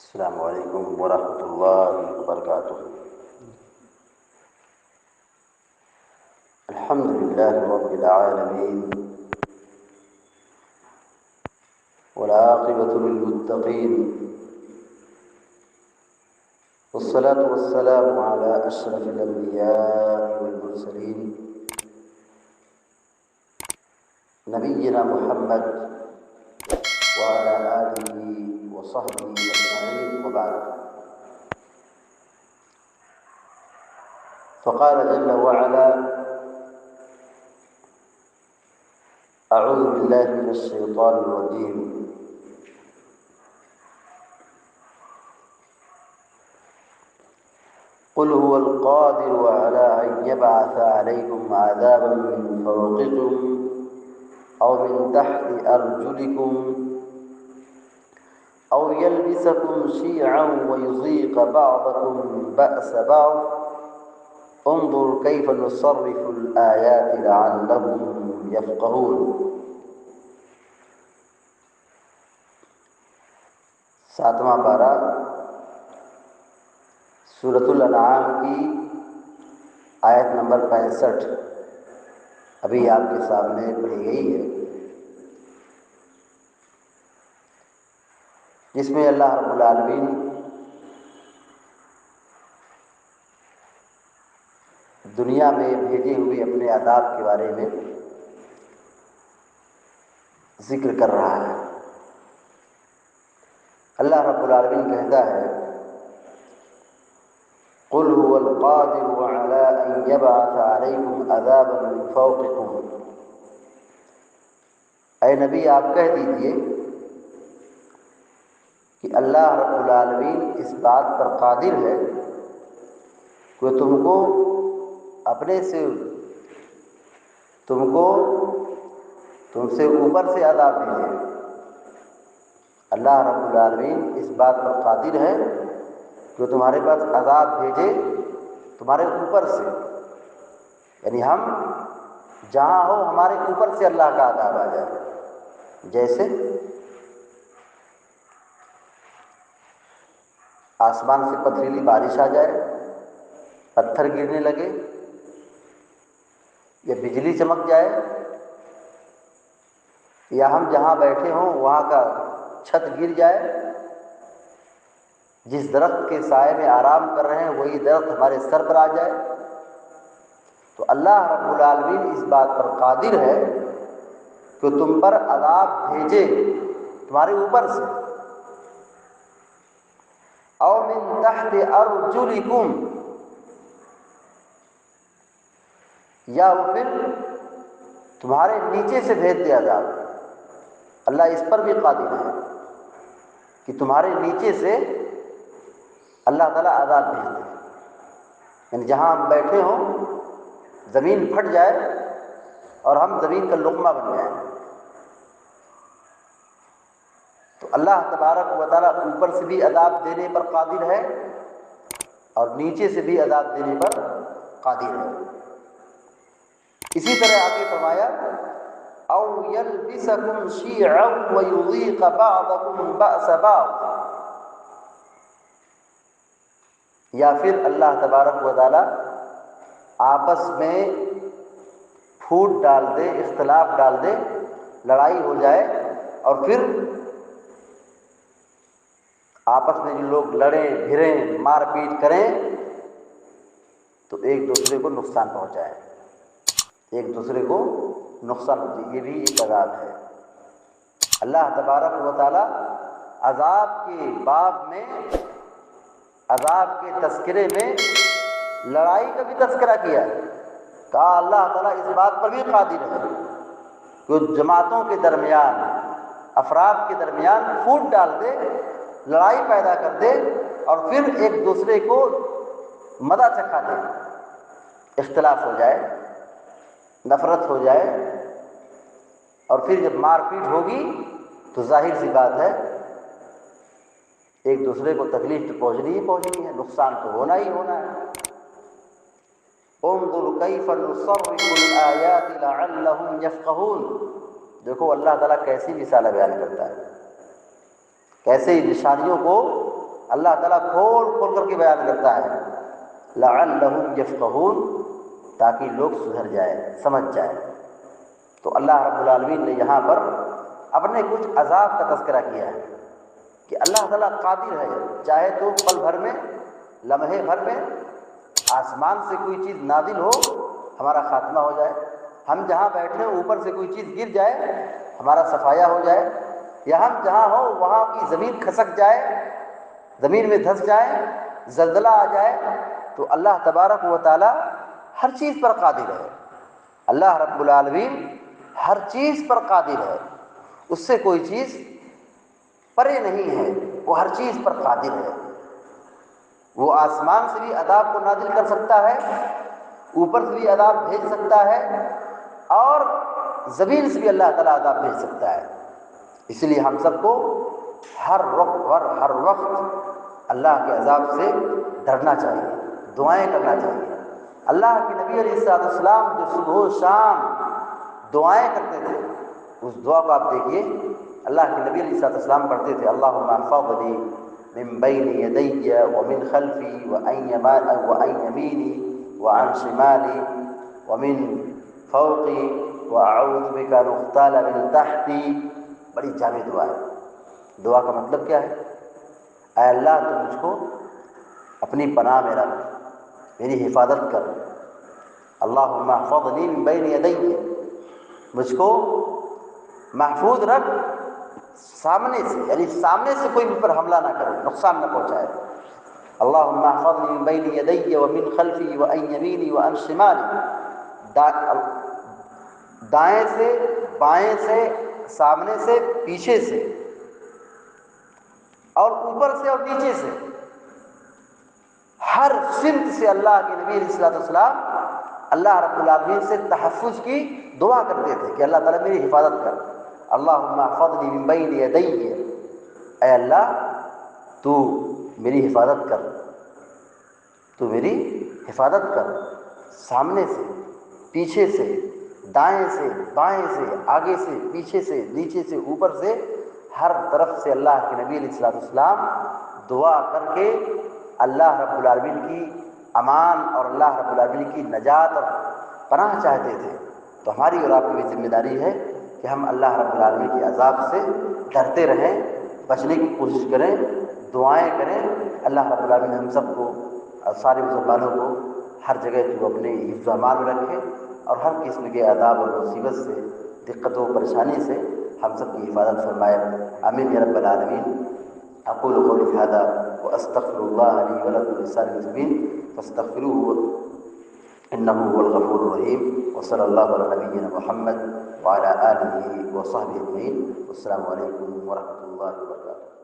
السلام علیکم ورحمۃ اللہ وبرکاتہ۔ الحمد للہ رب العالمین والعاقبۃ للمتقین والصلاة والسلام علی اشرف الانبیاء والمرسلین نبینا محمد وعلى آلہ وصحبہ اجمعین وبعد۔ فقال جل وعلا: اعوذ باللہ من الشیطان الرجیم، قل هو القادر على أن يبعث عليكم عذابا من فوقكم أو من تحت أرجلكم أو يلبسكم شيعا ويذيق بعضكم بأس بعض انظر كيف نصرف الآيات لعلهم يفقهون۔ ساتواں پارہ سورۃ الانعام کی آیت نمبر 65 ابھی آپ کے سامنے پڑھی گئی ہے، جس میں اللہ رب العالمین دنیا میں بھیجے ہوئے اپنے عذاب کے بارے میں ذکر کر رہا ہے۔ اللہ رب العالمین کہتا ہے: قل هو القادر على ان يبعث عليكم عذابا من فوقكم۔ اے نبی آپ کہہ دیجئے کہ اللہ رب العالمین اس بات پر قادر ہے کہ تم کو اپنے سے تم سے اوپر سے عذاب بھیجے۔ اللہ رب العالمین اس بات پر قادر ہے کہ تمہارے پاس عذاب بھیجے تمہارے اوپر سے، یعنی ہم جہاں ہو ہمارے اوپر سے اللہ کا عذاب آ جائے۔ جیسے آسمان سے پتھریلی بارش آ جائے، پتھر گرنے لگے، یا بجلی چمک جائے، یا ہم جہاں بیٹھے ہوں وہاں کا چھت گر جائے، جس درخت کے سائے میں آرام کر رہے ہیں وہی درخت ہمارے سر پر آ جائے، تو اللہ رب العالمین اس بات پر قادر ہے کہ تم پر عذاب بھیجے تمہارے اوپر سے، او من تحت ارجلکم، یا وہ پھر تمہارے نیچے سے بھیج دے عذاب۔ اللہ اس پر بھی قادر ہے کہ تمہارے نیچے سے اللہ تعالیٰ عذاب بھیج دے، یعنی جہاں ہم بیٹھے ہوں زمین پھٹ جائے اور ہم زمین کا لقمہ بن جائیں، تو اللہ تبارک و تعالیٰ اوپر سے بھی عذاب دینے پر قادر ہے اور نیچے سے بھی عذاب دینے پر قادر ہے۔ اسی طرح آگے فرمایا: او یلبسکم شیعا ویذیق بعضکم بأس بعض، یا پھر اللہ تبارک و تعالیٰ آپس میں پھوٹ ڈال دے، اختلاف ڈال دے، لڑائی ہو جائے، اور پھر آپس میں جو لوگ لڑیں بھریں مار پیٹ کریں تو ایک دوسرے کو نقصان پہنچائیں، ایک دوسرے کو نقصان پہنچائے۔ یہ بھی ایک عذاب ہے۔ اللہ تبارک و تعالیٰ عذاب کے باب میں، عذاب کے تذکرے میں لڑائی کا بھی تذکرہ کیا ہے، کہا اللہ تعالیٰ اس بات پر بھی قادر ہے کہ جماعتوں کے درمیان، افراد کے درمیان پھوٹ ڈال دے، لڑائی پیدا کر دے، اور پھر ایک دوسرے کو مزہ چکھا دے، اختلاف ہو جائے، نفرت ہو جائے، اور پھر جب مار پیٹ ہوگی تو ظاہر سی بات ہے ایک دوسرے کو تکلیف تو پہنچنی ہی پہنچنی ہے، نقصان تو ہونا ہی ہونا ہے۔ انظر کیف نصرف الآیات لعلهم یفقہون، دیکھو اللہ تعالیٰ کیسی مثالیں بیان کرتا ہے، کیسے نشانیوں کو اللہ تعالیٰ کھول کھول کر کے بیان کرتا ہے لعلہم یفقہون، تاکہ لوگ سدھر جائے، سمجھ جائے۔ تو اللہ رب العالمین نے یہاں پر اپنے کچھ عذاب کا تذکرہ کیا ہے کہ اللہ تعالیٰ قادر ہے، چاہے تو پل بھر میں، لمحے بھر میں آسمان سے کوئی چیز نازل ہو، ہمارا خاتمہ ہو جائے، ہم جہاں بیٹھے ہوں اوپر سے کوئی چیز گر جائے، ہمارا صفایا ہو جائے، یا ہم جہاں ہو وہاں کی زمین کھسک جائے، زمین میں دھس جائے، زلزلہ آ جائے، تو اللہ تبارک و تعالی ہر چیز پر قادر ہے۔ اللہ رب العالمین ہر چیز پر قادر ہے، اس سے کوئی چیز پرے نہیں ہے، وہ ہر چیز پر قادر ہے۔ وہ آسمان سے بھی عذاب کو نازل کر سکتا ہے، اوپر سے بھی عذاب بھیج سکتا ہے، اور زمین سے بھی اللہ تعالیٰ عذاب بھیج سکتا ہے۔ اس لیے ہم سب کو ہر وقت اللہ کے عذاب سے ڈرنا چاہیے، دعائیں کرنا چاہیے۔ اللہ کے نبی علیہ الصلوۃ والسلام جو صبح و شام دعائیں کرتے تھے، اس دعا کو آپ دیکھیے، اللہ کے نبی علیہ الصلوۃ والسلام پڑھتے تھے اللہم احفظنی من بین یدی ومن خلفی وعن یمینی وعن شمالی ومن فوقی واعوذ بک ان اغتال من تحتی۔ بڑی جامع دعا ہے۔ دعا کا مطلب کیا ہے؟ اے اللہ تو مجھ کو اپنی پناہ میں رکھ، میری حفاظت کر۔ اللہم احفظنی من بین یدی، مجھ کو محفوظ رکھ سامنے سے، یعنی سامنے سے کوئی مجھ پر حملہ نہ کرے، نقصان نہ پہنچائے۔ اللہم احفظنی من بین یدی ومن خلفی وعن یمینی وعن شمالی، دائیں سے، بائیں سے، سامنے سے، پیچھے سے، اور اوپر سے اور نیچے سے، ہر سمت سے اللہ کے نبی علیہ الصلوۃ والسلام اللہ رب العالمین سے تحفظ کی دعا کرتے تھے کہ اللہ تعالیٰ میری حفاظت کر۔ اللہم احفظنی من بین یدی، اے اللہ تو میری حفاظت کر، تو میری حفاظت کر، سامنے سے، پیچھے سے، دائیں سے، بائیں سے، آگے سے، پیچھے سے، نیچے سے، اوپر سے، ہر طرف سے اللہ کے نبی علیہ الصلوۃ والسلام دعا کر کے اللہ رب العالمین کی امان اور اللہ رب العالمین کی نجات اور پناہ چاہتے تھے۔ تو ہماری اور آپ کی بھی ذمہ داری ہے کہ ہم اللہ رب العالمین کے عذاب سے ڈرتے رہیں، بچنے کی کوشش کریں، دعائیں کریں۔ اللہ رب العالمین ہم سب کو اور سارے مسلمانوں کو ہر جگہ تو اپنے حفظ و امان میں رکھے، اور ہر قسم کے عذاب اور مصیبت سے، دقت و پریشانی سے ہم سب کی حفاظت فرمائے، آمین یا رب العالمین۔ اقول قولی ھذا واستغفر اللہ لی ولکم ولسائر المسلمین فاستغفروہ انہ هو الغفور الرحیم، وصلی اللہ علی نبینا محمد وعلی آلہ وصحبہ اجمعین۔ السلام علیکم ورحمۃ اللہ وبرکاتہ۔